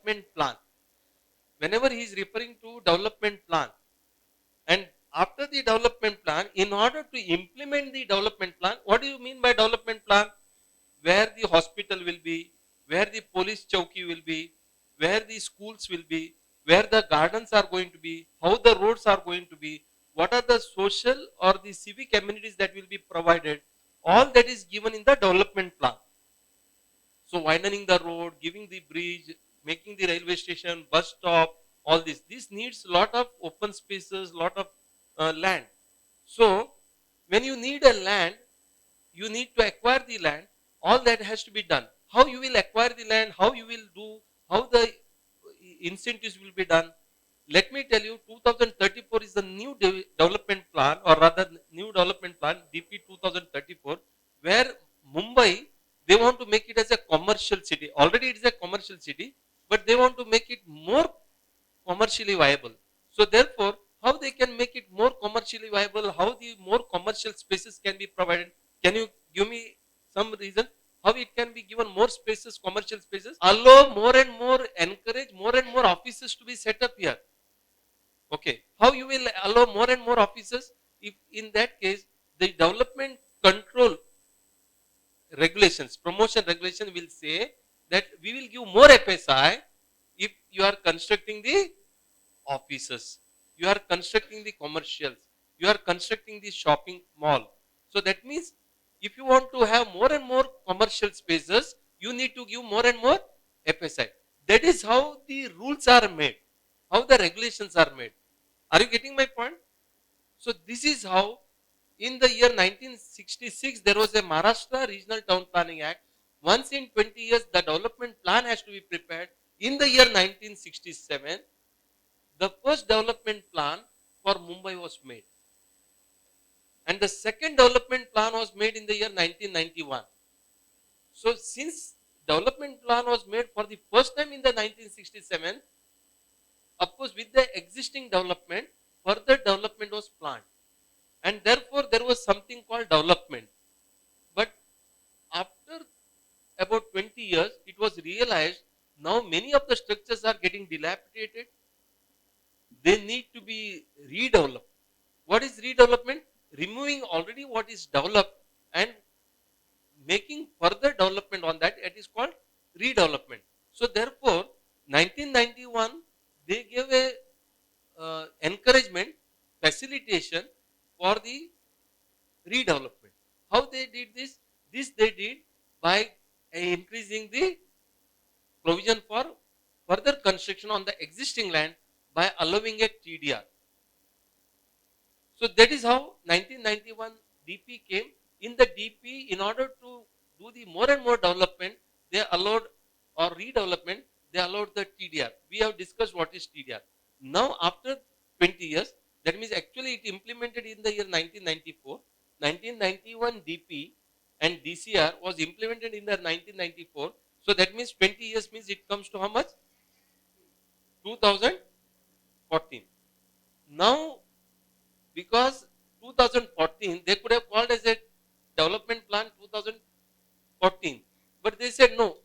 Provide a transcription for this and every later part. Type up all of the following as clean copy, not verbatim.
development plan. Whenever he is referring to development plan, and after the development plan, in order to implement the development plan, what do you mean by development plan? Where the hospital will be, where the police chowki will be, where the schools will be, where the gardens are going to be, how the roads are going to be, what are the social or the civic amenities that will be provided, all that is given in the development plan. So widening the road, giving the bridge, making the railway station, bus stop, all this. This needs a lot of open spaces, lot of land. So when you need a land, you need to acquire the land. All that has to be done. How you will acquire the land, how you will do, how the incentives will be done. Let me tell you, 2034 is the new development plan, or rather new development plan, DP 2034, where Mumbai, they want to make it as a commercial city. Already it is a commercial city, but they want to make it more commercially viable. So therefore, how they can make it more commercially viable, how the more commercial spaces can be provided. Can you give me some reason how it can be given more spaces, commercial spaces? Allow more and more, encourage more and more offices to be set up here. Okay. How you will allow more and more offices? If in that case, the development control regulations, promotion regulation will say that we will give more FSI if you are constructing the offices, you are constructing the commercials, you are constructing the shopping mall. So that means if you want to have more and more commercial spaces, you need to give more and more FSI. That is how the rules are made, how the regulations are made. Are you getting my point? So this is how in the year 1966 there was a Maharashtra Regional Town Planning Act. Once in 20 years the development plan has to be prepared. In the year 1967, the first development plan for Mumbai was made. And the second development plan was made in the year 1991. So since development plan was made for the first time in the 1967, of course with the existing development, further development was planned. And therefore there was something called development. But after about 20 years, it was realized now many of the structures are getting dilapidated. They need to be redeveloped. What is redevelopment? Removing already what is developed and making further development on that. It is called redevelopment. So therefore, 1991 they gave a encouragement, facilitation for the redevelopment. How they did this? This they did by increasing the provision for further construction on the existing land by allowing a TDR. So that is how 1991 DP came. In the DP, in order to do the more and more development, they allowed, or redevelopment, they allowed the TDR. We have discussed what is TDR. Now after 20 years, that means actually it implemented in the year 1994. 1991 DP and DCR was implemented in the 1994. So that means 20 years means it comes to how much? 2014. Now because 2014 they could have called as a development plan 2014, but they said no,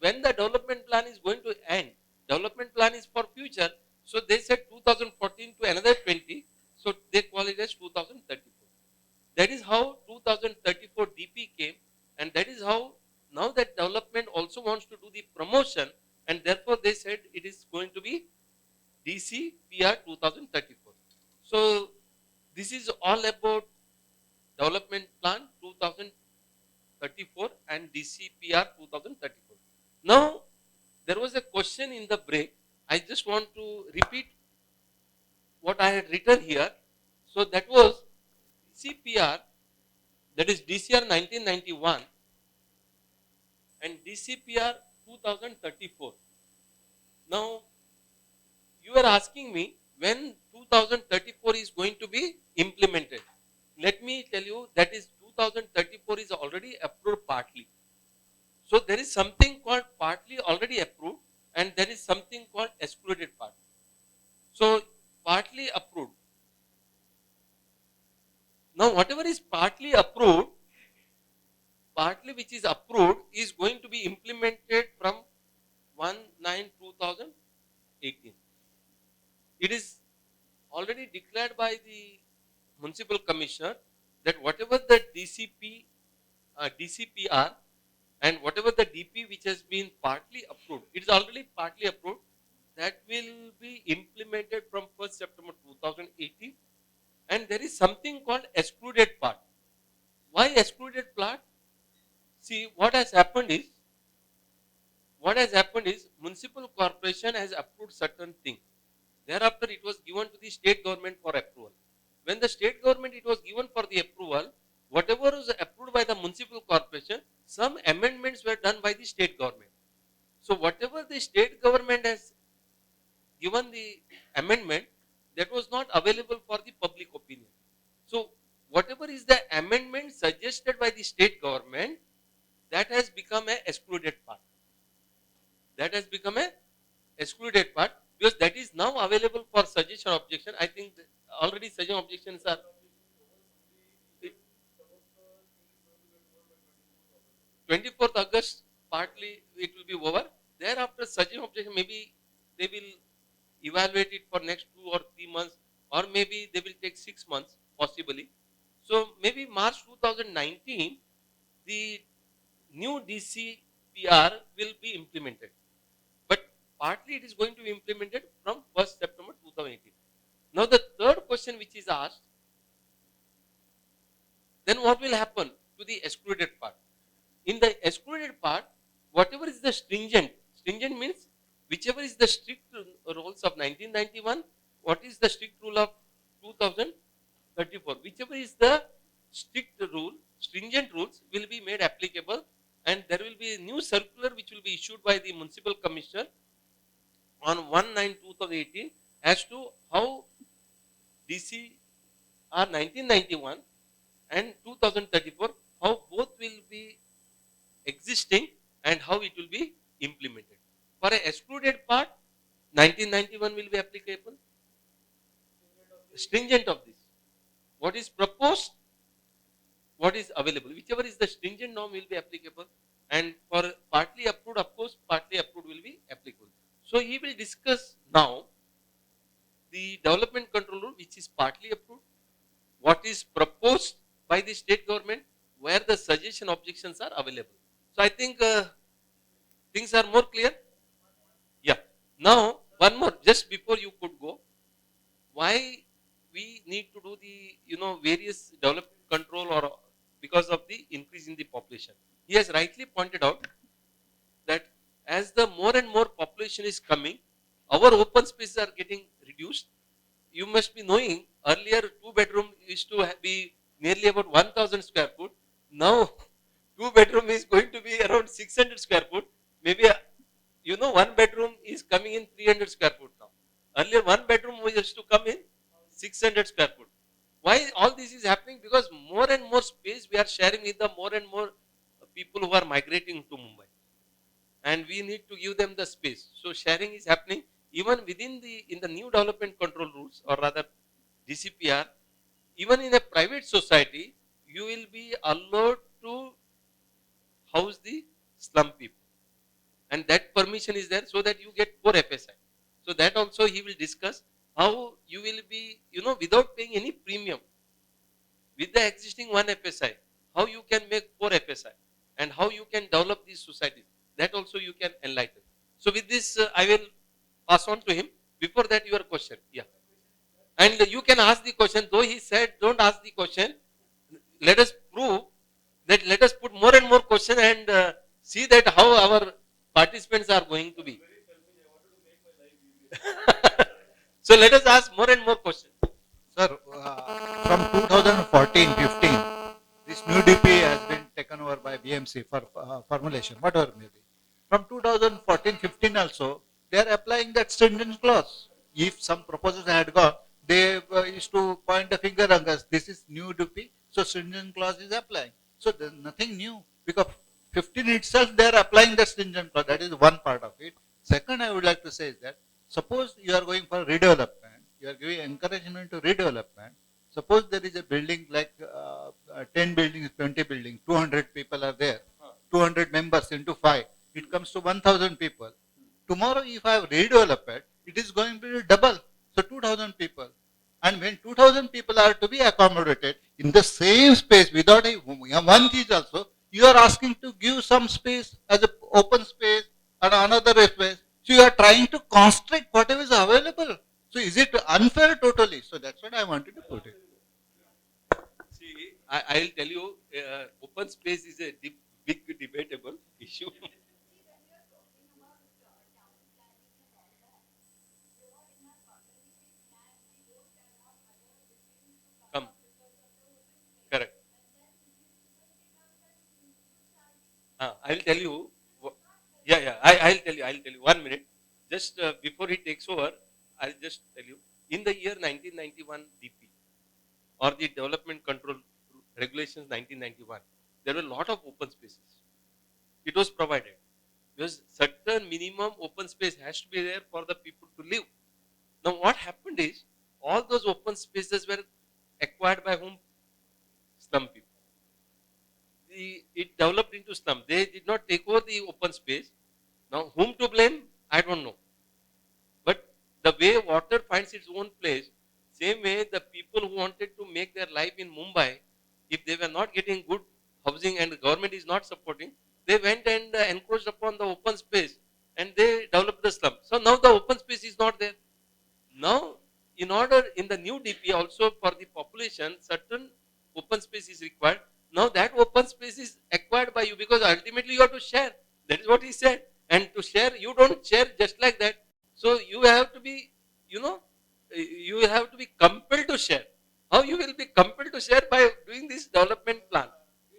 when the development plan is going to end, development plan is for future, so they said 2014 to another 20, so they call it as 2034. That is how 2034 DP came, and that is how now that development also wants to do the promotion, and therefore they said it is going to be DCPR 2034. So this is all about development plan 2034 and DCPR 2034. Now there was a question in the break. I just want to repeat what I had written here. So that was DCPR, that is DCR 1991 and DCPR 2034. Now you are asking me when 2034 is going to be implemented. Let me tell you that is 2034 is already approved partly. So there is something called partly already approved and there is something called excluded part. So partly approved. Now whatever is partly approved, partly which is approved is going to be implemented from 1/9/2024. municipal commissioner that whatever the DCPR and whatever the DP which has been partly approved, it is already partly approved, that will be implemented from 1st September 2018. And there is something called excluded part. Why excluded part? See, what has happened is municipal corporation has approved certain things. Thereafter, it was given to the state government for approval. When the state government it was given for the approval, whatever was approved by the municipal corporation, some amendments were done by the state government. So whatever the state government has given the amendment, that was not available for the public opinion. So whatever is the amendment suggested by the state government, that has become a excluded part. That has become a excluded part because that is now available for suggestion objection. I think already suggestion objections are 24th August, partly it will be over. Thereafter, suggestion objection, maybe they will evaluate it for next 2 or 3 months, or maybe they will take 6 months, possibly. So maybe March 2019, the new DCPR will be implemented. But partly it is going to be implemented from 1st September 2018. Now the third question which is asked, then what will happen to the excluded part? In the excluded part, whatever is the stringent means whichever is the strict rules of 1991, what is the strict rule of 2034, whichever is the strict rule, stringent rules will be made applicable, and there will be a new circular which will be issued by the municipal commissioner on 1/9/2018 as to how DCR 1991 and 2034, how both will be existing and how it will be implemented. For a excluded part, 1991 will be applicable. Stringent of this, what is proposed, what is available, whichever is the stringent norm will be applicable, and for partly approved, of course, partly approved will be applicable. So he will discuss now the development control rule which is partly approved, what is proposed by the state government, where the suggestion objections are available. So I think things are more clear. Yeah. Now one more, just before you could go, why we need to do the various development control, or because of the increase in the population. He has rightly pointed out that as the more and more population is coming, our open spaces are getting reduced. You must be knowing earlier 2-bedroom used to be nearly about 1000 square foot. Now 2-bedroom is going to be around 600 square foot. Maybe 1-bedroom is coming in 300 square foot now. Earlier 1-bedroom used to come in 600 square foot. Why all this is happening? Because more and more space we are sharing with the more and more people who are migrating to Mumbai, and we need to give them the space. So sharing is happening even within in the new development control rules, or rather DCPR. Even in a private society, you will be allowed to house the slum people, and that permission is there so that you get 4 FSI. So that also he will discuss how you will be, without paying any premium with the existing 1 FSI, how you can make 4 FSI and how you can develop these societies. That also you can enlighten. So with this, I will pass on to him. Before that, your question. Yeah. And you can ask the question, though he said don't ask the question. Let us prove that, let us put more and more question and see that how our participants are going to be. So let us ask more and more questions. Sir, from 2014-15, this new DP has been taken over by BMC for formulation, whatever may be. From 2014-15 also, they are applying that stringent clause. If some proposals had gone, they used to point a finger on us. This is new DP, so stringent clause is applying. So there is nothing new, because 15 itself they are applying the stringent clause. That is one part of it. Second, I would like to say is that suppose you are going for redevelopment, you are giving encouragement to redevelopment. Suppose there is a building like 10 buildings, 20 buildings, 200 people are there, 200 members into 5, it comes to 1000 people. Tomorrow if I have redeveloped, it is going to be double, so 2000 people. And when 2000 people are to be accommodated in the same space without one is also, you are asking to give some space as an open space and another space. So you are trying to constrict whatever is available. So is it unfair totally? So that's what I wanted to put it. See, I'll tell you, open space is a big debatable issue. Come, correct. I'll tell you. Yeah. I'll tell you. I'll tell you. 1 minute. Just before he takes over, I'll just tell you. In the year 1991 DP or the Development Control Regulations 1991, there were a lot of open spaces. It was provided because certain minimum open space has to be there for the people to live. Now, what happened is all those open spaces were acquired by whom? Slum people. It developed into slum. They did not take over the open space. Now, whom to blame? I don't know. But the way water finds its own place, same way the people who wanted to make their life in Mumbai, if they were not getting good housing and the government is not supporting, they went and encroached upon the open space and they developed the slum. So now the open space is not there. Now, in order in the new DP also for the population, certain open space is required. Now that open space is acquired by you because ultimately you have to share. That is what he said. And to share, you don't share just like that. So you have to be, you have to be compelled to share. How you will be compelled to share by doing this development plan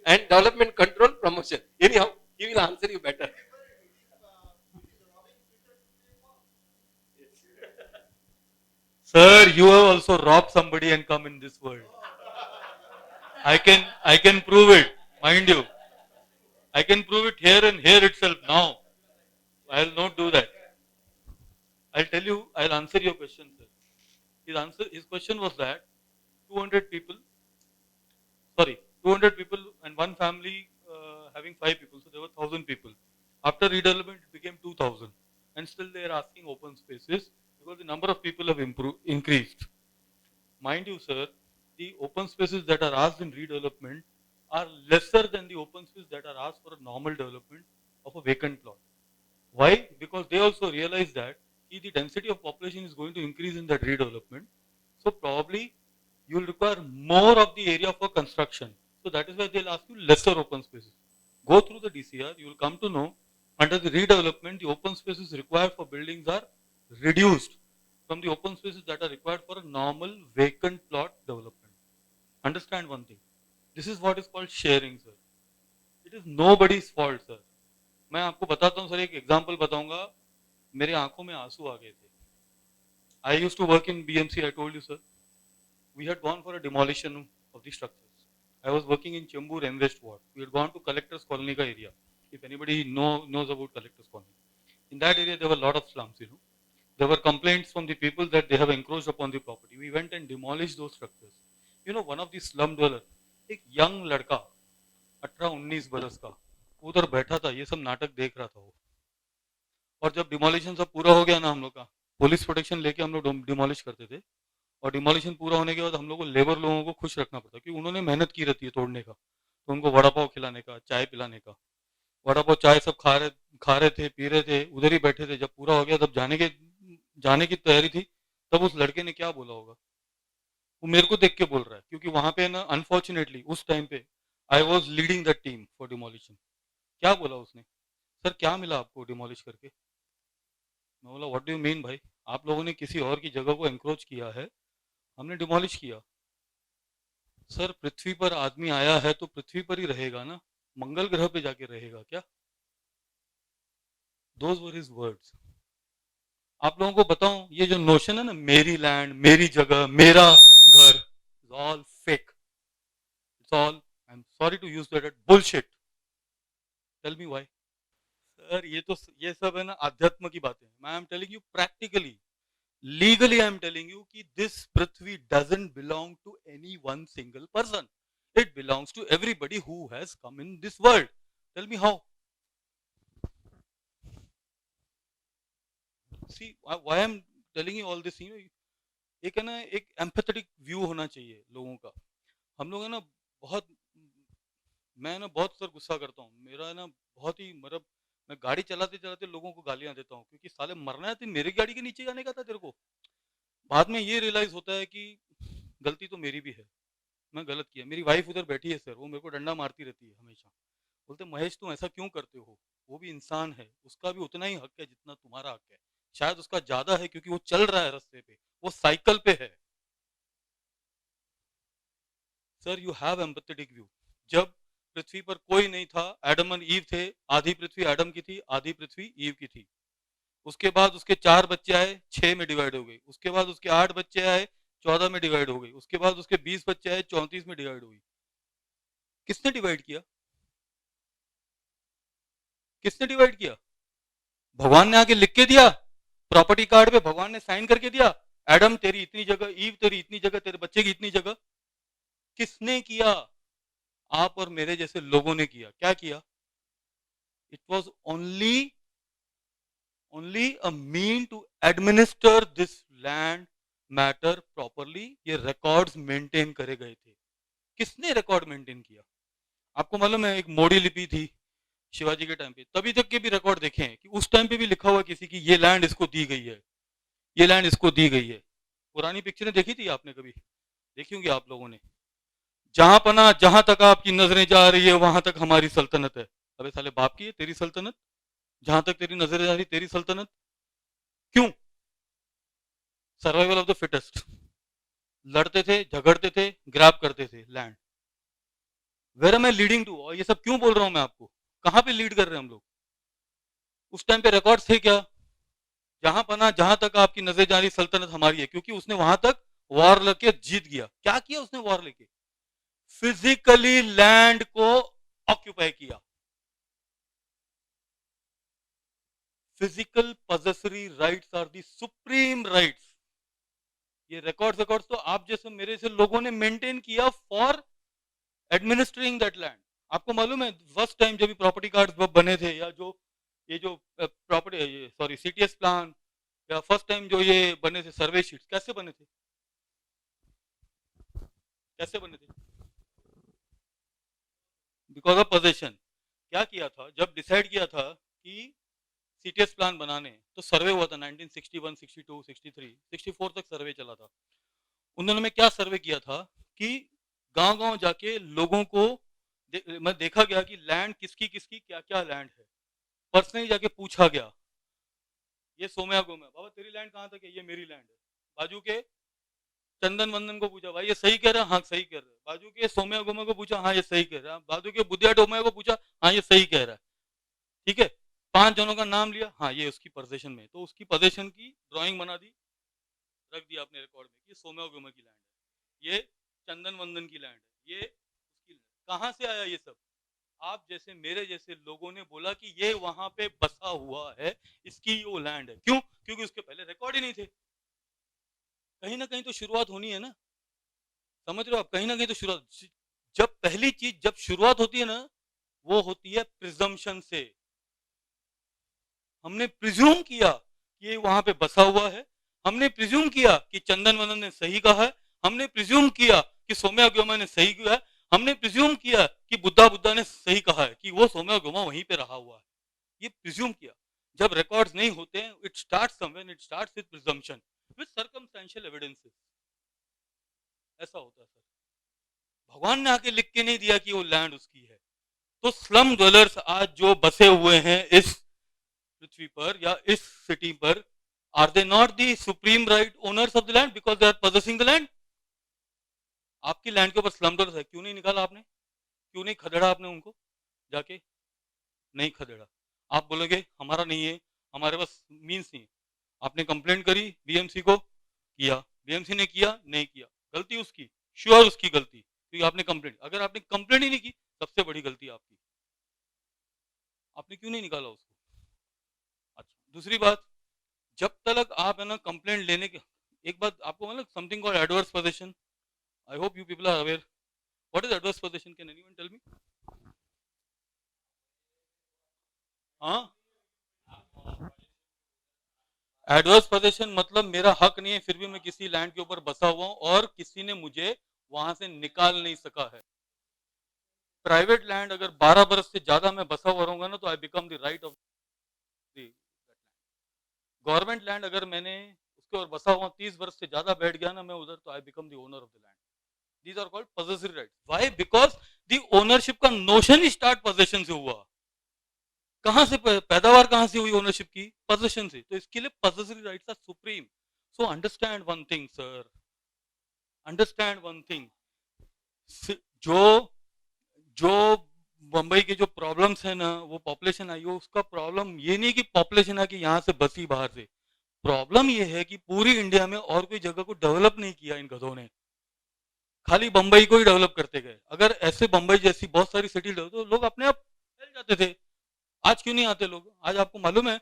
and development control promotion. Anyhow, he will answer you better. Sir, you have also robbed somebody and come in this world. I can prove it, mind you. I can prove it here and here itself now. I'll not do that. I'll tell you, I'll answer your question, sir. His question was that 200 people, sorry, 200 people and one family having 5 people, so there were 1,000 people. After redevelopment, it became 2,000, and still they are asking open spaces because the number of people have increased. Mind you, sir, the open spaces that are asked in redevelopment are lesser than the open spaces that are asked for a normal development of a vacant plot. Why? Because they also realize that the density of population is going to increase in that redevelopment. So probably you will require more of the area for construction. So that is why they'll ask you lesser open spaces. Go through the DCR, you will come to know under the redevelopment, the open spaces required for buildings are reduced from the open spaces that are required for a normal vacant plot development. Understand one thing. This is what is called sharing, sir. It is nobody's fault, sir. मैं आपको बताता हूँ sir, एक example बताऊंगा. मेरे आंखों में आंसू आ गए थे. I used to work in BMC, I told you, sir. We had gone for a demolition of the structures. I was working in Chembur and West Ward. We had gone to Collector's Colony ka area. If anybody knows about Collector's Colony. In that area, there were a lot of slums, There were complaints from the people that they have encroached upon the property. We went and demolished those structures. One of the slum dwellers, एक young लड़का 18-19 बरस का, उधर बैठा था, ये सब नाटक देख रहा था वो. और जब डिमोलिशन सब पूरा हो गया ना हम लोग का, पुलिस प्रोटेक्शन लेके हम लोग डिमोलिश करते थे. और डिमोलिशन पूरा होने के बाद हम लोग को लेबर लोगों को खुश रखना पड़ता, क्योंकि उन्होंने मेहनत की रहती है तोड़ने का. तो उनको वड़ा पाव खिलाने का, चाय पिलाने का. वड़ा पाव चाय सब खा रहे थे, पी रहे थे, उधर ही बैठे थे. जब पूरा हो गया, तब जाने की तैयारी थी, तब उस लड़के ने क्या बोला होगा, वो मेरे को देख के बोल रहा है, क्योंकि वहां पे ना अनफॉर्चुनेटली उस टाइम पे I was leading the team for demolition. क्या बोला उसने, सर क्या मिला आपको डिमोलिश करके. मैं बोला व्हाट डू यू मीन भाई, आप लोगों ने किसी और की जगह को एंक्रोच किया है, हमने डिमोलिश किया. सर पृथ्वी पर आदमी आया है तो पृथ्वी पर ही रहेगा ना, मंगल ग्रह पे जाके रहेगा क्या. Those were his words. आप लोगों को बताऊं, ये जो नोशन है ना, मेरी लैंड, मेरी जगह, मेरा घर, is all fake. It's all, I am sorry to use that, bullshit. Tell me why. Sir ये सब है ना अध्यात्म की बातें. I am telling you practically, legally I am telling you कि this Prithvi doesn't belong to any one single person. It belongs to everybody who has come in this world. Tell me how. See why I am telling you all this. एक है ना, एक empathetic view होना चाहिए लोगों का। हम लोग है ना बहुत, मैं ना बहुत सर गुस्सा करता हूँ, मेरा है ना बहुत ही मतलब, मैं गाड़ी चलाते चलाते लोगों को गालियां देता हूँ, क्योंकि साले मरना है तो मेरी गाड़ी के नीचे जाने का था तेरे को। बाद में ये रियलाइज होता है कि गलती तो मेरी भी है, मैं गलत किया। मेरी वाइफ उधर बैठी है सर, वो मेरे को डंडा मारती रहती है हमेशा, बोलते महेश तुम ऐसा क्यों करते हो, वो भी इंसान है, उसका भी उतना ही हक है जितना तुम्हारा हक है, शायद उसका ज्यादा है क्योंकि वो चल रहा है रास्ते पे, वो साइकिल पे है। Sir you have empathetic view. जब पृथ्वी पर कोई नहीं था, एडम और ईव थे, आधी पृथ्वी एडम की थी, आधी पृथ्वी ईव की थी। उसके बाद उसके 4 बच्चे आए, 6 में डिवाइड हो गई। उसके बाद उसके 8 बच्चे आए, 14 में डिवाइड हो गई। उसके बाद उसके 20 बच्चे आए, 34 में डिवाइड हो गई। किसने डिवाइड किया? किसने डिवाइड किया? भगवान ने आके लिख के दिया, प्रॉपर्टी कार्ड पे भगवान ने साइन करके दिया, एडम तेरी इतनी जगह, ईव तेरी इतनी जगह, तेरे बच्चे की इतनी जगह। किसने किया? आप और मेरे जैसे लोगों ने किया। क्या किया? It was only a mean to administer this land matter properly. ये रिकॉर्ड्स मेंटेन करे गए थे। किसने रिकॉर्ड मेंटेन किया? आपको मालूम है एक मोड़ी लिपि थी शिवाजी के टाइम पे, तभी तक के भी रिकॉर्ड देखे हैं कि उस टाइम पे भी लिखा हुआ किसी की ये लैंड इसको दी गई है, ये लैंड इसको दी गई है। पुरानी पिक्चरें देखी थी आपने कभी? देखी होंगी आप लोगों ने। जहां पना जहां तक आपकी नजरें जा रही है वहां तक हमारी सल्तनत है। अबे साले बाप की है तेरी सल्तनत, जहां तक तेरी नजरें जा रही तेरी सल्तनत। क्यों? Survival of the fittest. लड़ते थे, झगड़ते थे, ग्रैब करते थे land. Where am I leading to? और ये सब क्यों बोल रहा हूं मैं आपको? कहां पे लीड कर रहे हैं हम लोग? उस टाइम पे रिकॉर्ड्स थे क्या? जहां पना जहां तक आपकी नजर जा रही सल्तनत हमारी है, क्योंकि उसने वहां तक वॉर लेके जीत गया। क्या किया उसने वॉर लेके? फिजिकली लैंड को ऑक्यूपाई किया। Physical possessory rights are the supreme rights. ये रिकॉर्ड्स तो आप जैसे मेरे से लोगों ने मेंटेन किया फॉर एडमिनिस्ट्रिंग दैट लैंड। आपको मालूम है फर्स्ट टाइम जब प्रॉपर्टी कार्ड्स बने थे, या जो ये जो प्रॉपर्टी, ये सॉरी सीटीएस प्लान, या फर्स्ट टाइम जो ये बने थे सर्वे शीट्स, कैसे बने थे? कैसे बने थे? Because of possession. क्या किया था जब डिसाइड किया था कि सीटीएस प्लान बनाने, तो सर्वे हुआ था 1961, 62, 63, 64 तक सर्वे चला था। उन्होंने क्या सर्वे किया था कि गांव गांव जाके लोगों को मैं देखा गया कि लैंड किसकी किसकी क्या क्या लैंड है। पर्सनली जाके पूछा गया, ये सोम्या गोम्या बाबा तेरी लैंड कहाँ तक है? ये मेरी लैंड है। बाजू के चंदन वंदन को पूछा, भाई ये सही कह रहा है? हाँ सही कह रहा है। बाजू के सोम्या गोम्या को पूछा, हाँ ये सही कह रहा है। बाजू के बुद्धिया डोम्या को पूछा, हाँ ये सही कह रहा है। ठीक है, 5 जनों का नाम लिया, हाँ ये उसकी पोजीशन में, तो उसकी पोजीशन की ड्राइंग बना दी, रख दिया अपने रिकॉर्ड में कि सोम्या गोम्या की लैंड है, ये चंदन वंदन की लैंड है, ये उसकी लैंड। कहाँ से आया ये सब? आप जैसे मेरे जैसे लोगों ने बोला कि ये वहां पे बसा हुआ है, इसकी वो लैंड है। क्यों? क्योंकि उसके पहले रिकॉर्ड ही नहीं थे। कहीं ना कहीं तो शुरुआत होनी है ना, समझ रहे हो आप? कहीं ना कहीं तो शुरुआत, जब पहली चीज जब शुरुआत होती है ना, वो होती है प्रिजम्पशन से। हमने प्रिज्यूम किया कि ये वहां पे बसा हुआ है, हमने प्रिज्यूम किया कि चंदन वंदन ने सही कहा है, हमने प्रिज्यूम किया कि सोम्या गोमा ने सही किया है, हमने प्रिज्यूम किया कि बुद्धा बुद्धा ने सही कहा है कि वो सोम्या गोमा वहीं पे रहा हुआ है। ये प्रिज्यूम किया। जब रिकॉर्ड्स नहीं होते हैं, it starts somewhere, it starts with presumption with circumstantial evidences. ऐसा होता है सर। भगवान ने आके लिख के नहीं दिया कि वो लैंड उसकी है। तो स्लम ड्वेलर्स आज जो बसे हुए हैं इस पृथ्वी पर या इस सिटी पर, are they not the supreme right owners of the land because they are possessing the land? आपकी लैंड के ऊपर स्लम ड्वेलर्स है, क्यों नहीं निकाला आपने? क्यों नहीं खदेड़ा आपने उनको जाके? नहीं खदेड़ा। आप बोलोगे हमारा नहीं है, हमारे पास मीन्स नहीं है। आपने कंप्लेंट करी बीएमसी को, किया, बीएमसी ने किया नहीं किया, गलती उसकी, श्योर उसकी गलती, क्योंकि आपने कंप्लेंट, अगर आपने कंप्लेंट ही नहीं की सबसे बड़ी गलती आपकी। आपने क्यों नहीं निकाला उसको? अच्छा, दूसरी बात, जब तक आप है ना कंप्लेंट लेने के, एक बात आपको मतलब something called adverse possession, I hope you people are aware. What is adverse possession? Can anyone tell me? हाँ, एडवर्स पोजीशन मतलब मेरा हक नहीं है, फिर भी मैं किसी लैंड के ऊपर बसा हुआ हूं और किसी ने मुझे वहां से निकाल नहीं सका है। प्राइवेट लैंड अगर 12 बरस से ज्यादा मैं बसा हुआ रहूंगा ना, तो I become the right of the government land. अगर मैंने उसके ऊपर बसा हुआ 30 बरस से ज्यादा बैठ गया ना मैं उधर, तो I become the owner of the land. These are called possessive rights. Why? Because the ownership का नोशन ही स्टार्ट पोजेशन से हुआ। कहां से पैदावार कहां से हुई ओनरशिप की? पोजेशन से। तो इसके लिए possessive rights are supreme. So understand one thing sir, understand one thing. जो जो मुंबई के जो प्रॉब्लम्स है ना, वो पॉपुलेशन आई हो, उसका प्रॉब्लम ये नहीं कि पॉपुलेशन है कि यहाँ से बसी बाहर से। प्रॉब्लम ये है कि पूरी इंडिया में और कोई जगह को डेवलप नहीं किया इन गधों ने, खाली बंबई को ही डेवलप करते गए। अगर ऐसे बंबई जैसी बहुत सारी सिटी तो लोग अपने आप फैल जाते थे। आज क्यों नहीं आते लोग? आज आपको मालूम है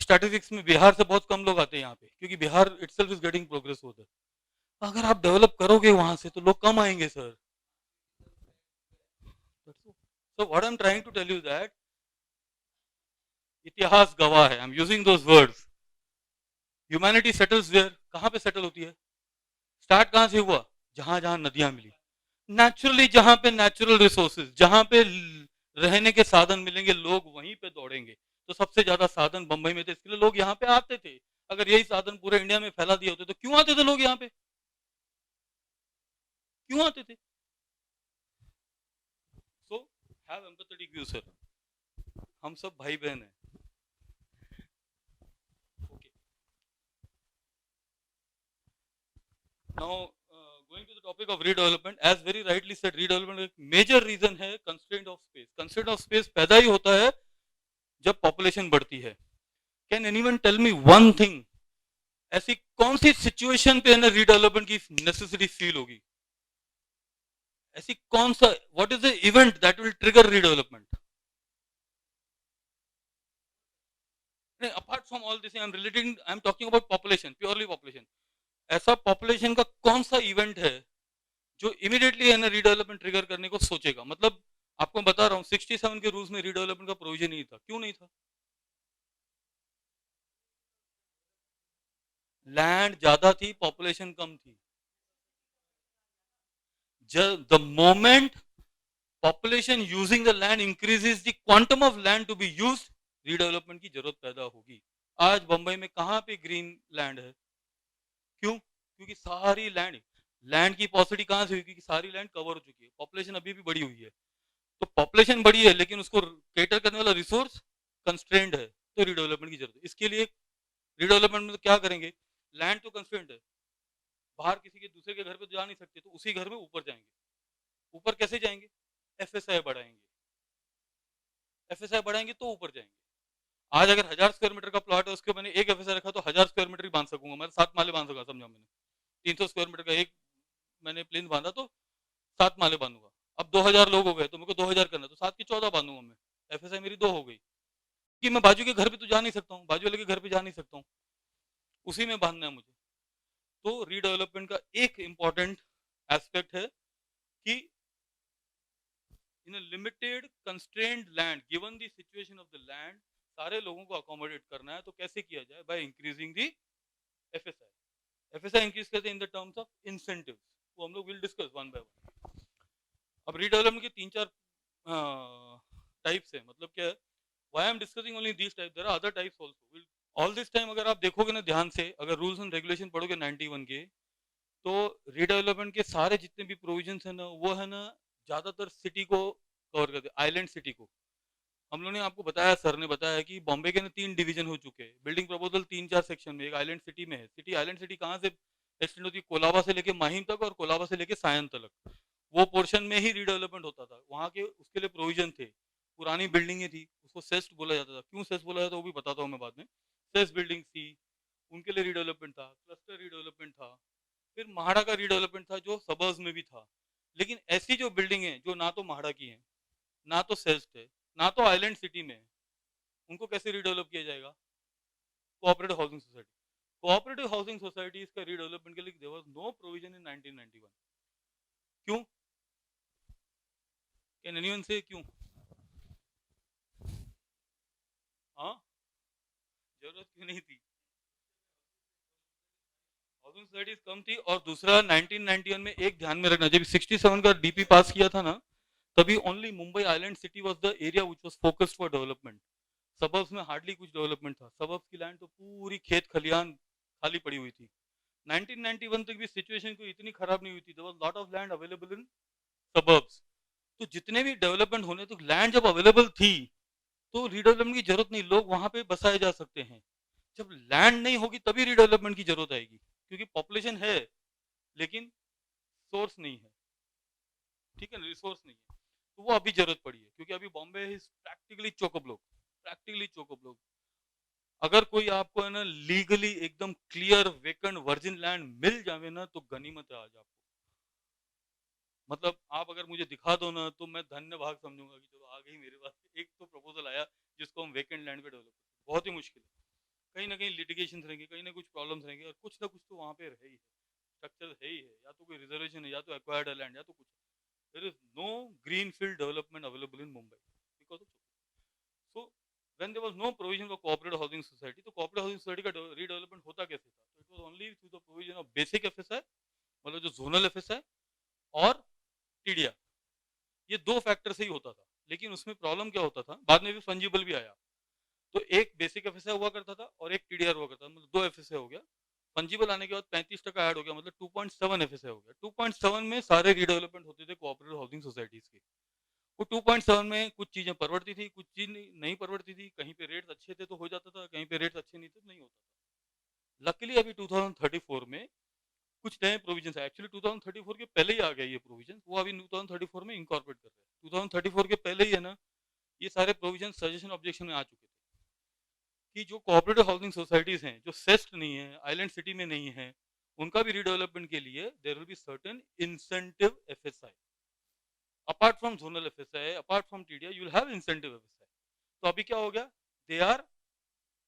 स्टैटिस्टिक्स में बिहार से बहुत कम लोग आते हैं यहाँ पे, क्योंकि Bihar itself is getting progress होता है। अगर आप डेवलप करोगे वहां से तो लोग कम आएंगे sir. So what I'm trying to tell you that इतिहास गवाह है, I am using those words. Humanity settles where, कहां पे सेटल होती है? स्टार्ट कहां से हुआ? जहां जहां नदियां मिली, नेचुरली, जहां पे नेचुरल रिसोर्सेज, जहां पे रहने के साधन मिलेंगे, लोग वहीं पे दौड़ेंगे। तो सबसे ज्यादा साधन बंबई में थे, इसलिए लोग यहाँ पे आते थे। अगर यही साधन पूरे इंडिया में फैला दिए होते तो क्यों आते थे लोग यहाँ पे? क्यों आते थे? So have empathetic view sir, हम सब भाई बहन हैं। Okay. Now, going to the topic of redevelopment, as very rightly said, redevelopment एक major reason है constraint of space. Constraint of space पैदा ही होता है जब population बढ़ती है। Can anyone tell me one thing? ऐसी कौन सी सिचुएशन पे है ना रीडेवलपमेंट की नेसेसिटी फील होगी? ऐसी कौन सा, what is the event that will trigger redevelopment? Apart from all this I am relating, I am talking about population, purely population. ऐसा पॉपुलेशन का कौन सा इवेंट है जो इमीडिएटली है ना रीडेवलपमेंट ट्रिगर करने को सोचेगा? मतलब आपको बता रहा हूँ 67 के रूल्स में रीडेवलपमेंट का प्रोविजन नहीं था। क्यों नहीं था? लैंड ज्यादा थी, पॉपुलेशन कम थी। The moment population using the land increases, the quantum of land to be used, redevelopment की जरूरत पैदा होगी। आज बंबई में कहां पे ग्रीन लैंड है? क्यों? क्योंकि सारी लैंड की पॉसिबिलिटी कहां से हुई? क्योंकि सारी लैंड कवर हो चुकी है, पॉपुलेशन अभी भी बढ़ी हुई है। तो पॉपुलेशन बढ़ी है लेकिन उसको केटर करने वाला रिसोर्स कंस्ट्रेंड है, तो रीडेवलपमेंट की जरूरत है। इसके लिए रीडेवलपमेंट में तो क्या करेंगे? लैंड तो कंस्ट्रेंड है, बाहर किसी के दूसरे के घर पे तो जा नहीं सकते, तो उसी घर में ऊपर जाएंगे। ऊपर कैसे जाएंगे? एफएसआई बढ़ाएंगे, एफएसआई बढ़ाएंगे तो ऊपर जाएंगे। आज अगर 1000 स्क्वायर मीटर का प्लॉट है, उसके मैंने एक एफएसआई रखा तो 1000 स्क्वायर मीटर ही बांध सकूंगा मैं, 7 माले बांध सकूंगा। समझा मैंने? 300 स्क्वायर मीटर का एक मैंने प्लेन बांधा तो 7 माले बांधूंगा। अब 2000 लोग हो गए तो मेरे को 2000 करना, तो 7 की 14 बांधूंगा मैं, एफएसआई मेरी 2 हो गई। कि मैं बाजू के घर पे तो जा नहीं सकता हूँ, बाजू वाले के घर पे जा नहीं सकता हूँ, उसी में बांधना है मुझे। तो रीडेवलपमेंट का एक इंपॉर्टेंट एस्पेक्ट है कि in a limited constrained land, given the situation of the land, सारे लोगों को अकोमोडेट करना है। तो कैसे किया जाए? By increasing the FSI. FSI increase करते हैं in the terms of incentives, वो हम लोग will discuss one by one. अब रीडेवलपमेंट के 3-4 टाइप्स है। मतलब क्या है? Why I am discussing only this type, there are other types also. All this time अगर आप देखोगे ना ध्यान से, अगर रूल्स एंड रेगुलेशन पढ़ोगे 91 के, तो रीडेवलपमेंट के सारे जितने भी प्रोविजंस है ना, वो है ना ज्यादातर सिटी को कवर करते, आइलैंड सिटी को। हम लोगों ने आपको बताया, सर ने बताया कि बॉम्बे के ना 3 डिवीजन हो चुके हैं, बिल्डिंग प्रपोजल 3-4 सेक्शन में। एक आइलैंड सिटी में है। सिटी, आइलैंड सिटी कहाँ से एक्सटेंड होती है? कोलाबा से लेके माहिम तक और कोलाबा से लेके सायन तक, वो पोर्शन में ही रीडेवलपमेंट होता था। वहाँ के उसके लिए प्रोविजन थे। पुरानी बिल्डिंगें थी, उसको सेस्ट बोला जाता था। क्यों सेस्ट बोला जाता वो भी बताता हूँ मैं बाद में। सेस्ट बिल्डिंग थी, उनके लिए रीडेवलपमेंट था। क्लस्टर रीडेवलपमेंट था। फिर महाड़ा का रीडेवलपमेंट था जो सबर्ब्स में भी था। लेकिन ऐसी जो बिल्डिंग है जो ना तो महाड़ा की है, ना तो सेस्ट है, ना तो आइलैंड सिटी में है, उनको कैसे रीडेवलप किया जाएगा? Cooperative housing society. Cooperative housing societies का रीडेवलपमेंट के लिए there was no provision in 1991। क्यों? कैन एनीवन से क्यों? हाँ, जरूरत क्यों नहीं थी? हाउसिंग सोसाइटीज कम थी, और दूसरा 1991 में एक ध्यान में रखना, जब 67 का डीपी पास किया था ना, तभी only Mumbai island city was the area which was focused for development. Suburbs में हार्डली कुछ डेवलपमेंट था, सबर्ब्स की लैंड तो पूरी खेत खलियान खाली पड़ी हुई थी। 1991 तक भी सिचुएशन कोई इतनी खराब नहीं हुई थी, there was lot of land available in suburbs. तो जितने भी डेवलपमेंट होने, तो लैंड जब अवेलेबल थी तो रीडेवलपमेंट की जरूरत नहीं, लोग वहां पे बसाए जा सकते हैं। जब लैंड नहीं होगी तभी रीडेवलपमेंट की जरूरत आएगी, क्योंकि पॉपुलेशन है लेकिन सोर्स नहीं है, ठीक है ना, रिसोर्स नहीं है। तो वो अभी जरूरत पड़ी है, क्योंकि अभी Bombay is practically choke block, practically choke block. अगर कोई आपको है ना लीगली एकदम क्लियर वेकेंट वर्जिन लैंड मिल जावे ना, तो गनीमत है आज आपको। मतलब आप अगर मुझे दिखा दो ना, तो मैं धन्य भाग समझूंगा कि चलो आ गई मेरे पास एक तो प्रपोजल आया जिसको हम वेकेंट लैंड पे डेवलप करें। बहुत ही मुश्किल है, कहीं ना कहीं लिटिगेशन रहेंगे, कहीं ना कुछ प्रॉब्लम्स रहेंगे, और कुछ ना कुछ तो वहाँ पे रहे ही है, स्ट्रक्चर है ही है, या तो कोई रिजर्वेशन है, या तो एक्वायर्ड लैंड, या तो कुछ। There is no green field development available in Mumbai because of. So when there was no provision for cooperative housing society, तो कोऑपरेटिव हाउसिंग सोसाइटी का रीडेवलपमेंट होता कैसे था? तो it was only through the provision of basic FSI, मतलब जो zonal FSI, और TDR. ये दो फैक्टर से ही होता था। लेकिन उसमें प्रॉब्लम क्या होता था, बाद में भी फंजिबल भी आया, तो एक बेसिक एफएसआई हुआ करता था और एक टीडीआर हुआ करता था, मतलब दो एफएसआई हो गया। फंजिबल आने के बाद 35% ऐड हो गया, मतलब 2.7 एफएसआई हो गया। 2.7 में सारे रीडेवलपमेंट होते थे कोऑपरेटिव हाउसिंग सोसाइटीज के। वो 2.7 में कुछ चीजें परवड़ती थी, कुछ चीज नहीं परवड़ती थी, कहीं पे रेट्स अच्छे थे तो हो जाता था, कहीं पे रेट्स अच्छे नहीं थे तो नहीं होता था। लकीली अभी 2034 में कुछ नए प्रोविजन है, एक्चुअली 2034 के पहले ही आ गया ये प्रोविजन, वो अभी 2034 में इंकॉर्पोरेट कर रहे हैं। 2034 के पहले ही है ना, ये सारे प्रोविजन सजेशन ऑब्जेक्शन में आ चुके थे कि जो कोऑपरेटिव हाउसिंग सोसाइटीज हैं, जो सेस्ट नहीं है, आइलैंड सिटी में नहीं है, उनका भी रीडेवलपमेंट के लिए there will be certain incentive FSI apart from zonal FSI, apart from TDR, you will have incentive FSI. तो अभी क्या हो गया, they are,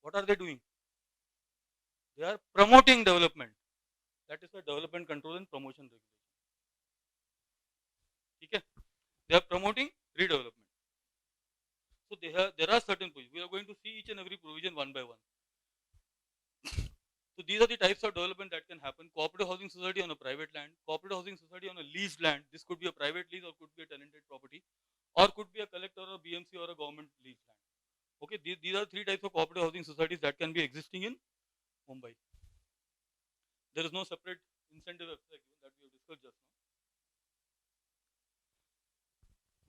what are they doing, they are promoting development, that is the development control and promotion regulation, ठीक है, they are promoting redevelopment. So there are certain provisions. We are going to see each and every provision one by one. So these are the types of development that can happen. Cooperative housing society on a private land, cooperative housing society on a leased land. This could be a private lease or could be a tenanted property, or could be a collector or a BMC or a government leased land. Okay, these are three types of cooperative housing societies that can be existing in Mumbai. There is no separate incentive that we have discussed just now.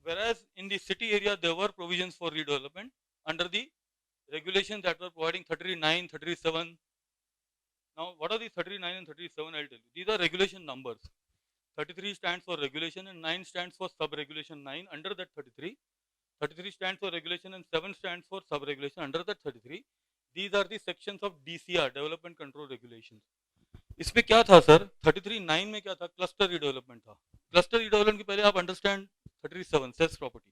Whereas in the city area there were provisions for redevelopment under the regulations that were providing 39, 37. Now what are these 39 and 37? I'll tell you. These are regulation numbers. 33 stands for regulation and 9 stands for sub-regulation 9 under that 33. 33 stands for regulation and 7 stands for sub-regulation under that 33. These are the sections of DCR, Development Control Regulations. इसमें क्या था sir, 33(9) में क्या था, cluster redevelopment था। Cluster redevelopment के पहले आप understand 37 cessed property.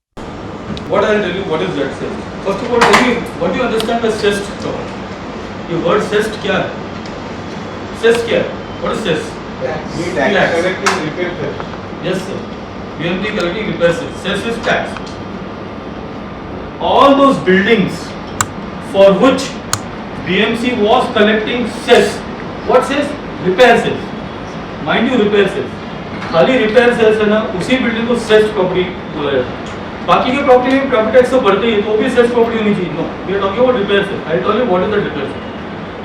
What I'll tell you, what is that cest? First of all, tell me what do you understand by cest property? ये word cest क्या है? Cest क्या है? What is cest? Tax. Collecting repair cess. Yes sir. BMT collecting repair cess. Cess is tax. All those buildings for which BMC was collecting cess, what cess? Repair cess. Mind you, repair cess. खाली repair cess है ना, उसी building को सेस्ट property बोला जाता है। बाकी के प्रॉपर्टी में प्रॉपर्टी टैक्स तो बढ़ते ही है, तो भी सेस्ट प्रॉपर्टी होनी चाहिए। No, we are talking about repair cess. I tell you what is the repair cess.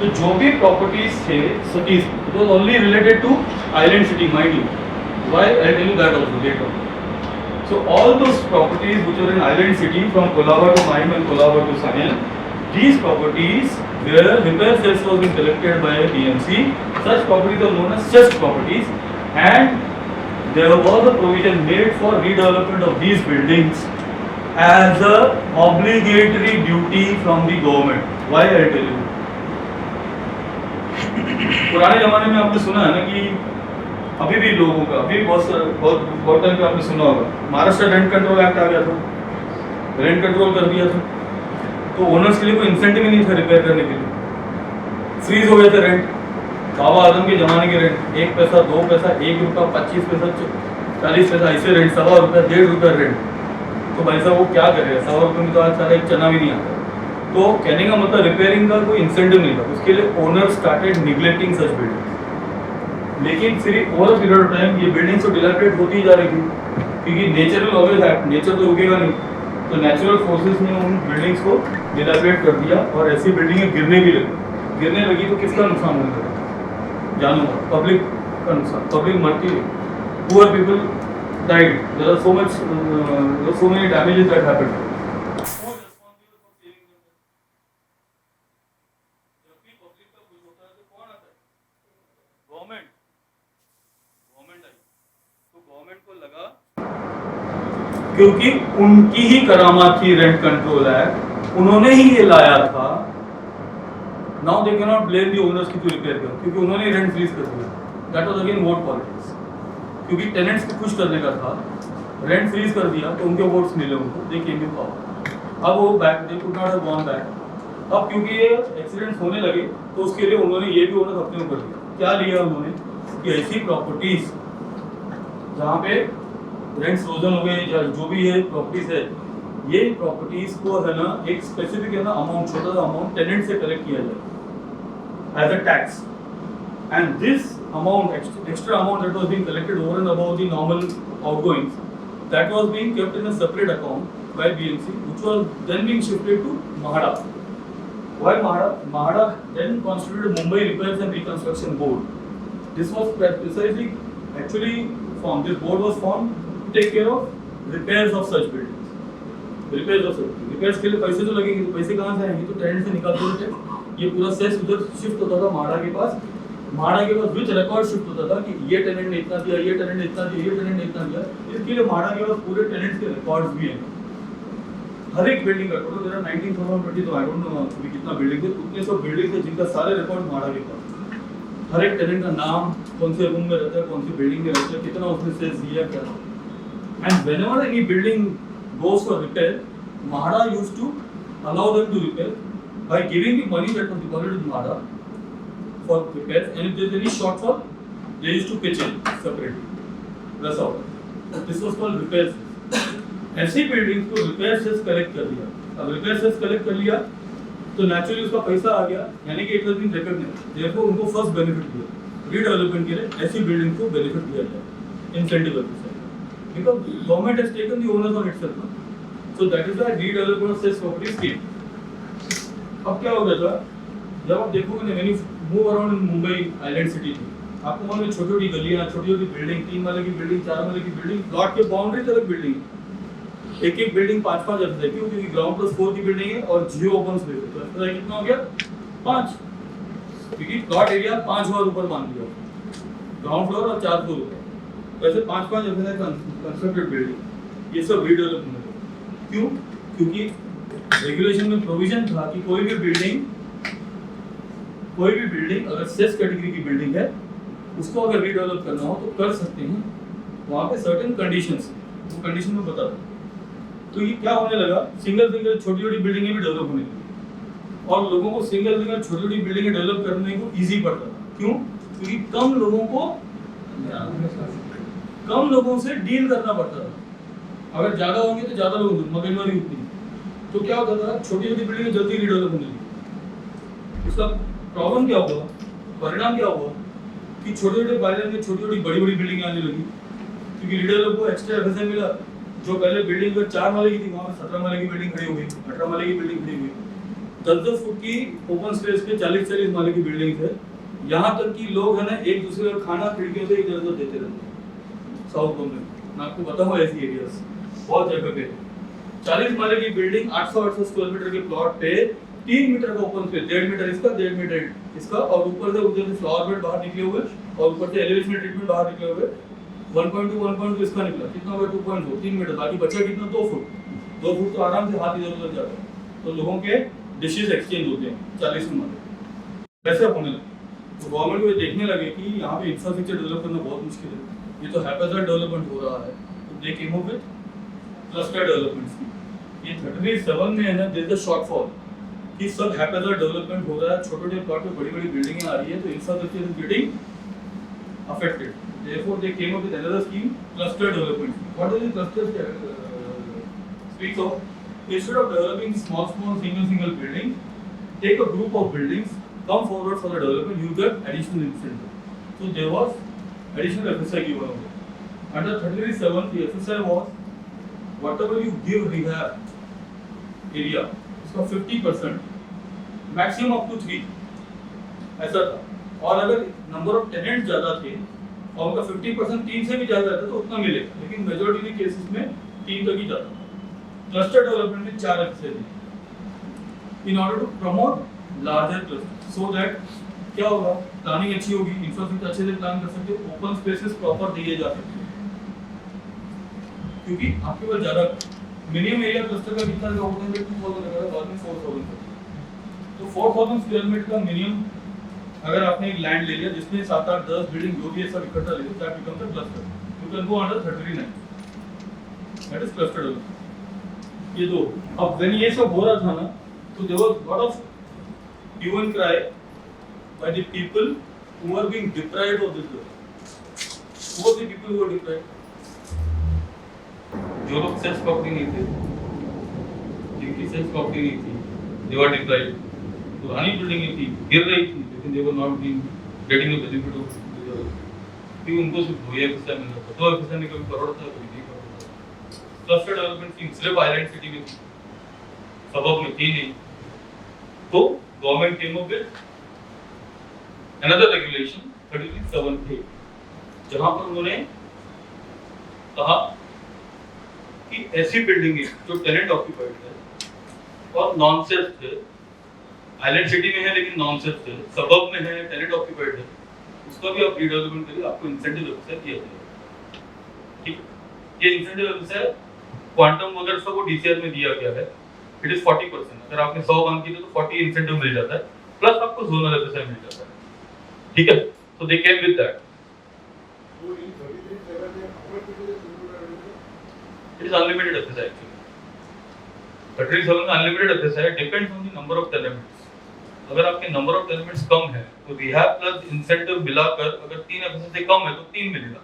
तो जो भी प्रॉपर्टीज थे cities, it was only related to island city, mind you. Why, I tell you that also later. So all those properties which are in island city from Colaba to Mahim and Colaba to Sion, these properties where repair cess was being collected by BMC, such properties are known as cess properties, and there was a provision made for redevelopment of these buildings as a obligatory duty from the government. Why, I tell you. पुराने जमाने में आपने सुना है ना कि अभी भी लोगों का, अभी बहुत टाइम पे आपने सुना होगा, महाराष्ट्र रेंट कंट्रोल एक्ट आ गया था, रेंट कंट्रोल कर दिया था, तो ओनर्स के लिए कोई इंसेंटिव ही नहीं था रिपेयर करने के लिए। फ्रीज हो गए थे रेंट, बाबा आजम के जमाने के रेंट, 1 पैसा 2 पैसा 1 रुपया 25 पैसा 40 पैसा ऐसे रेंट, 1.25 रुपया 1.5 रुपया रेंट। तो भाई साहब वो क्या कर रहे हैं, 1.25 रुपये में तो आज सारा एक चना भी नहीं आता। तो कहने का मतलब रिपेयरिंग का कोई इंसेंटिव नहीं था, उसके लिए ओनर स्टार्टेड निग्लेक्टिंग सच बिल्डिंग। लेकिन फिर over a period of time ये बिल्डिंग्स तो डिलैपिडेट होती ही जा रही थी, क्योंकि nature will always happen, nature तो रुकेगा नहीं। तो नेचुरल फोर्सेस ने उन बिल्डिंग्स को डिलैपिडेट कर दिया और ऐसी बिल्डिंगें गिरने भी लगी। गिरने लगी तो किसका नुकसान होगा? जानवर, पब्लिक का नुकसान, पब्लिक मरती है, poor people died, there are so many damages that happened. Government को लगा क्योंकि उनकी ही करामात थी रेंट कंट्रोल एक्ट, उन्होंने ही ये लाया था। Now they can not blame the owners की टू रिपेयर करो, क्योंकि उन्होंने रेंट फ्रीज कर दिया। That was again vote politics, क्योंकि टेनेंट्स को खुश करने का था, रेंट फ्रीज कर दिया तो उनके वोट्स मिले उनको, दे केम इन पावर। अब वो back, they could not have gone back. अब क्योंकि ये एक्सीडेंट्स होने लगे तो उसके लिए उन्होंने ये भी ओनर अपने ऊपर लिया। क्या लिया उन्होंने कि ऐसी प्रॉपर्टीज जहाँ पे रेंट्स फ्रोजन हो गए या जो भी है प्रॉपर्टीज है, ये प्रॉपर्टीज को है ना एक स्पेसिफिक है ना अमाउंट, छोटा सा अमाउंट टेनेंट से कलेक्ट किया जाए as a tax, and this amount, extra amount that was being collected over and above the normal outgoings, that was being kept in a separate account by BMC, which was then being shifted to MAHADA. Why MAHADA? MAHADA then constituted Mumbai Repairs and Reconstruction Board. This was precisely, actually formed, this board was formed to take care of repairs of such buildings. Repairs of such buildings. Repairs के लिए पैसे तो लगेंगे, तो पैसे कहाँ से आएंगे? तो टेनेंट से निकालते थे। ये पूरा सेस उधर शिफ्ट होता था MAHADA के पास। MAHADA के पास विच रिकॉर्ड शिफ्ट होता था कि ये टेनेंट ने इतना दिया, ये टेनेंट ने इतना दिया, ये टेनेंट ने इतना दिया। इसके लिए MAHADA के पास पूरे टेनेंट्स के रिकॉर्ड्स भी हैं, हर एक बिल्डिंग का। टोटल देयर आर 19,020, तो आई डोंट नो अभी कितना बिल्डिंग है, उतने सब बिल्डिंग है जिनका सारे रिकॉर्ड MAHADA के पास। हर एक टेनेंट का नाम, कौन से रूम में रहता है, कौन सी बिल्डिंग में रहता है, कितना उसने सेस दिया, क्या। And whenever any building goes for repair, MAHADA used to allow them to repair by giving the money that was deposited in MAHADA for repairs, and if there is any shortfall, they used to pitch in separately. That's all. So this was called repairs. ऐसी building को repair cess collect कर लिया। अब repair cess collect कर लिया तो naturally उसका पैसा आ गया, यानी कि it was being recognised, therefore उनको फर्स्ट बेनिफिट दिया। रीडेवलपमेंट के लिए ऐसी बिल्डिंग को बेनिफिट दिया जाए, इंसेंटिव है, because government has taken the owners on itself. So that is why redevelopment cess property scheme. अब क्या हो गया था, जब आप देखोगे ना, when you move around in Mumbai island city में, आपको वहाँ में छोटी छोटी गलियाँ, छोटी छोटी बिल्डिंग, 3 माले की बिल्डिंग, 4 माले की बिल्डिंग, प्लॉट के बाउंड्री तक बिल्डिंग, एक एक बिल्डिंग 5-5 एफएस है, क्योंकि ग्राउंड प्लस 4 की बिल्डिंग है और जियो ओपन स्पेस है, तो एफएस कितना हो गया 5, क्योंकि प्लॉट एरिया 5 बार ऊपर मान लिया, ग्राउंड फ्लोर और 4 फ्लोर ऊपर, तो ऐसे 5-5 एफएस है कंस्ट्रक्टेड बिल्डिंग। ये सब रीडेवलपमेंट है। क्यों? क्योंकि रेगुलेशन में प्रोविजन था कि कोई भी बिल्डिंग अगर सेस कैटेगरी की बिल्डिंग है, उसको अगर रीडेवलप करना हो तो कर सकते हैं, वहाँ पे सर्टेन कंडीशंस, वो कंडीशन में बता दूं। तो ये क्या होने लगा, सिंगल छोटी छोटी बिल्डिंगें भी डेवलप होने लगी और लोगों को सिंगल छोटी छोटी बिल्डिंगें डेवलप करने को ईजी पड़ता था। क्यों? क्योंकि कम लोगों से डील करना पड़ता था। अगर ज्यादा होंगे तो ज्यादा लोग, मगजमारी उतनी, तो क्या होता था, छोटी छोटी बिल्डिंगें जल्दी रीडेवलप होने लगी। इसका प्रॉब्लम क्या हुआ, परिणाम क्या हुआ कि छोटे छोटे बाइलर में छोटी छोटी बड़ी बिल्डिंग आने लगी, क्योंकि रीडेवलप को एक्स्ट्रा एफएसए मिला। जो पहले बिल्डिंग 4 माले की थी, वहाँ 17 माले की बिल्डिंग खड़ी हो गई, 18 माले की बिल्डिंग खड़ी हुई, 10-10 फुट की ओपन स्पेस पे 40-40 माले की बिल्डिंग है। यहाँ तक कि लोग है ना एक दूसरे को खाना खिड़कियों से इधर उधर देते रहते हैं साउथ बॉम्बे में। मैं आपको बताऊँ ऐसी एरियाज बहुत जगह पे 40 माले की बिल्डिंग 800 स्क्वायर मीटर के प्लॉट पे 3 मीटर का ओपन स्पेस, 1.5 मीटर इसका, 1.5 मीटर इसका, और ऊपर से उधर से फ्लावर बेड बाहर निकले हुए और ऊपर से एलिवेशन ट्रीटमेंट बाहर निकले हुए, 1.2 इसका निकला, कितना हुआ 2.2, 3 मीटर, बाकी बचा कितना 2 फुट। 2 फुट तो आराम से हाथ इधर उधर जाता है, तो लोगों के डिशेज एक्सचेंज होते हैं 40 माले, वैसे होने लगे। तो गवर्नमेंट को ये देखने लगे कि यहाँ पे इंफ्रास्ट्रक्चर डेवलप करना बहुत मुश्किल है, ये तो हैप्पीज़र डेवलपमेंट हो रहा है, तो they came up with cluster development scheme. ये 37 में है ना, देयर इज अ शॉर्टफॉल कि सब हैप्पीज़र डेवलपमेंट हो रहा है, छोटे छोटे प्लॉट में बड़ी बिल्डिंगें आ रही है, तो infrastructure is getting affected. Therefore, they came up with another scheme, cluster development. What does the cluster speak of? Instead of developing small single buildings, take a group of buildings, come forward for the development, you get additional incentive. So there was additional FSI given over. Under 33(7), the FSI was whatever you give rehab area, उसका 50%, maximum up to 3, ऐसा था. और अगर number of tenant ज्यादा थे और उनका 50% 3 से भी ज्यादा था तो उतना मिलेगा, लेकिन मेजॉरिटी के केसेस में 3 तक ही जाता था. क्लस्टर डेवलपमेंट में 4 FSI थे in order to promote larger cluster, so that क्या होगा, प्लानिंग अच्छी होगी, इंफ्रास्ट्रक्चर अच्छे से प्लान कर सकते हो, ओपन स्पेसेस प्रॉपर दिए जा सकते हैं, क्योंकि आपके पास ज्यादा मिनिमम एरिया क्लस्टर का कितना होता है, 2000 लगा, बाद में 4000 का. तो 4000 स्क्वायर मीटर का मिनिमम अगर आपने एक लैंड ले लिया जिसमें 7 8 10 बिल्डिंग जो भी है सब इकट्ठा ले लो, that becomes a cluster. You can go under 39, that is cluster development. ये दो. अब व्हेन ये सब हो रहा था ना, तो there was lot of hue and cry by the people who are being deprived of this development. Who are the people who are deprived? जो लोग सेल्स प्रॉपर्टी नहीं थे, जिनकी सेल्स प्रॉपर्टी नहीं थी, they were deprived. पुरानी building थी, गिर रही थी, लेकिन they were not being getting the benefit of the, क्योंकि उनको सिर्फ 2 FSI मिल रहा था. 2 FSI में कभी करोड़ था, कभी नहीं करोड़ था. क्लस्टर डेवलपमेंट की सिर्फ आइलैंड सिटी में थी, सबब में थी नहीं. तो government came up with another regulation 33(7)(a), जहां पर उन्होंने कहा कि ऐसी बिल्डिंग जो टेनेंट ऑक्यूपाइड है और नॉन सेल्फ है, आइलैंड सिटी में है लेकिन नॉन सेल्फ है, सबब में है, टेनेंट ऑक्यूपाइड है, उसका भी आप रीडेवलपमेंट करिए, आपको इंसेंटिव व्यवस्था दिया जाएगा. ठीक, ये इंसेंटिव व्यवस्था क्वांटम वगैरह सब वो डीसीआर में दिया गया है. It is 40%. अगर आपने 100 काम किए तो 40 इंसेंटिव मिल जाता है, प्लस आपको जोनल एफएसआई मिल जाता है. ठीक है, so they came with that. It is unlimited FSI actually. 37 unlimited FSI depends on the number of tenements. अगर आपके number of tenements कम है तो rehab plus incentive मिलाकर अगर 3 FSI से कम है तो 3 मिलेगा.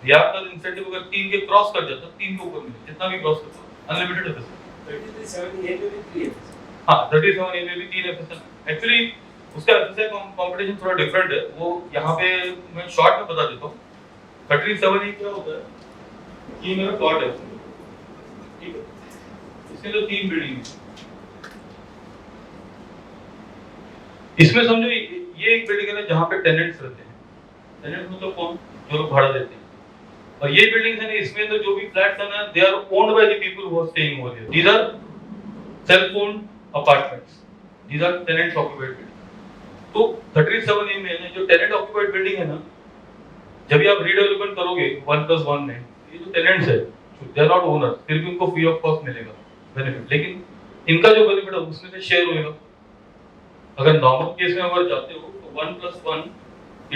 rehab plus incentive अगर 3 के क्रॉस कर जाता है 3 के ऊपर मिलेगा, जितना भी क्रॉस करता है unlimited FSI. 37A में भी 3 FSI. हाँ, 37A में भी 3 FSI. Actually उसका एफएसआई कंपटीशन थोड़ा डिफरेंट है, वो यहाँ पे मैं शॉर्ट में बता देता हूँ. 37A क्या होता है, ये मेरा प्लॉट है, ठीक है, इसमें तो 3 बिल्डिंग है. इसमें समझो ये एक बिल्डिंग है ना जहाँ पे टेनेंट्स रहते हैं. टेनेंट्स मतलब कौन, जो लोग भाड़ा देते हैं. और ये बिल्डिंग्स है ना, इसमें तो जो भी फ्लैट्स है ना, they are owned by the people who are staying over here. These are self owned apartments, these are tenants occupied. तो 37A में ना जो टेनेंट ऑक्यूपाइड बिल्डिंग है ना, जब भी आप रीडेवलपमेंट करोगे 1+1 में, ये जो टेनेंट्स है दे आर नॉट ओनर्स, फिर भी उनको फ्री ऑफ कॉस्ट मिलेगा बेनिफिट, लेकिन इनका जो बेनिफिट है उसमें से शेयर होएगा. अगर नॉर्मल केस में अगर जाते हो तो 1+1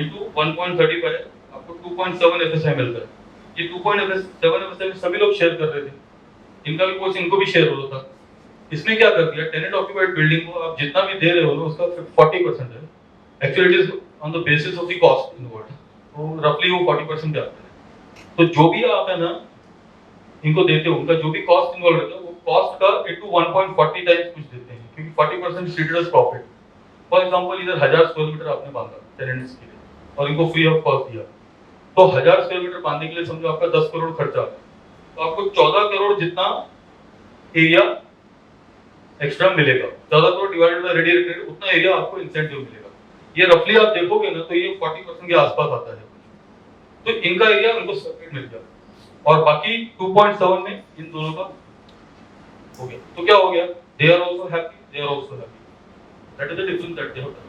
into 1.35 आपको 2.7 FSI मिलता है. ये 2.7 FSI में सभी लोग शेयर कर रहे थे, इनका भी कुछ इनको भी शेयर हो रहा था. इसने क्या कर दिया, टेनेंट ऑक्यूपाइड बिल्डिंग को आप जितना भी दे रहे हो ना उसका 40% है. Actually it is on the basis of the cost involved, तो रफली वो 40% जाता है. तो जो भी आप है ना इनको देते हो, उनका जो भी कॉस्ट इन्वॉल्व रहता है वो कॉस्ट का into 1.40 टाइम्स कुछ देते हैं, क्योंकि 40% treated as profit. For example इधर 1000 स्क्वायर मीटर आपने बांधा टेनेंट्स के लिए और इनको फ्री ऑफ कॉस्ट दिया, तो 1000 स्क्वायर मीटर बांधने के लिए समझो आपका 10 करोड़ खर्चा, तो आपको 14 करोड़ जितना एरिया एक्स्ट्रा मिलेगा. 14 crore divided by ready rate, उतना एरिया आपको इंसेंटिव मिलेगा. ये रफली आप देखोगे ना तो ये 40% के आसपास आता है. तो इनका एरिया उनको सेपरेट मिल गया और बाकी 2.7 में इन दोनों का हो गया. तो क्या हो गया, they are also happy, they are also happy. That is the difference that they have done.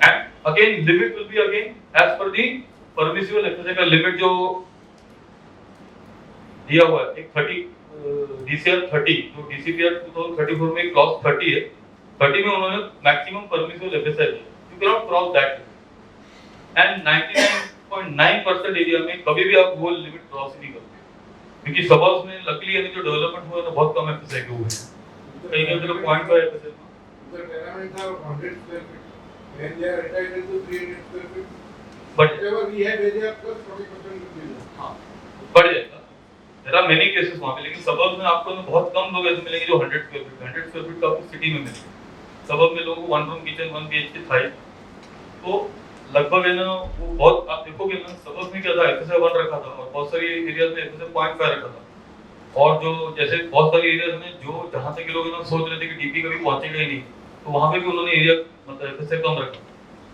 And again limit will be again as per the permissible excess का लिमिट जो दिया हुआ है, एक 30 DCR 30 जो DCPR 2034 में क्लॉज 30 है. 30 में उन्होंने मैक्सिमम परमिसिबल एफएसआई दिया, you can not cross that. And 99.9% area में कभी भी आप वो लिमिट क्रॉस नहीं करते, क्योंकि सबर्ब्स में लकीली है जो डेवलपमेंट हुआ है बहुत कम एफएसआई के हुए हैं. कहीं कहीं तो 0.5 FSI The tenements are 100 square feet. When they are entitled to 300 square feet, but whatever we have area plus 40% will be there. हाँ बढ़ जाएगा. There are many cases वहाँ पे, लेकिन सबर्ब में आपको बहुत कम लोग ऐसे मिलेंगे जो 100 स्क्वायर फीट का आपको सिटी में मिलेंगे. सबर्ब में लोगों को 1 रूम किचन 1 BHK था ही. तो लगभग है ना वो बहुत, आप देखोगे ना सपोज में क्या था, FSI 1 रखा था और बहुत सारी एरियाज में FSI 0.5 रखा था। और जो जैसे बहुत सारी एरियाज में जो जहाँ तक लोग ना सोच रहे थे कि डीपी कभी पहुंचेगा ही नहीं, तो वहाँ पे भी उन्होंने एरिया मतलब FSI कम रखा।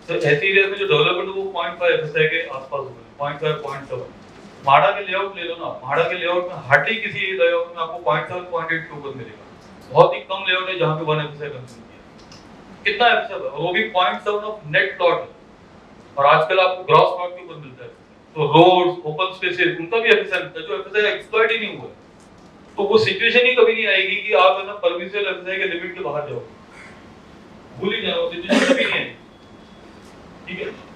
तो ऐसे एरिया में जो डेवलपमेंट वो 0.5 FSI के आसपास हो गए, 0.5 0.7। माड़ा के लेआउट ले लो ना, माड़ा के लेआउट में हार्डली किसी लेआउट में आपको 0.7 0.8 के ऊपर मिलेगा। बहुत ही कम लेआउट है जहाँ पे 1 FSI कंज्यूम किया। कितना FSI, वो भी 0.7 ऑफ नेट प्लॉट है, और आजकल आपको ग्रॉस प्लॉट के ऊपर मिलता है। तो रोड्स, ओपन स्पेसेस, उनका भी FSI मिलता है, जो FSI एक्सप्लॉइट ही नहीं हुआ है। तो वो सिचुएशन ही कभी नहीं आएगी कि आप है ना परमिसिबल FSI के लिमिट के बाहर जाओ, भूल ही जाओ, सिचुएशन कभी नहीं आएगी। ठीक है।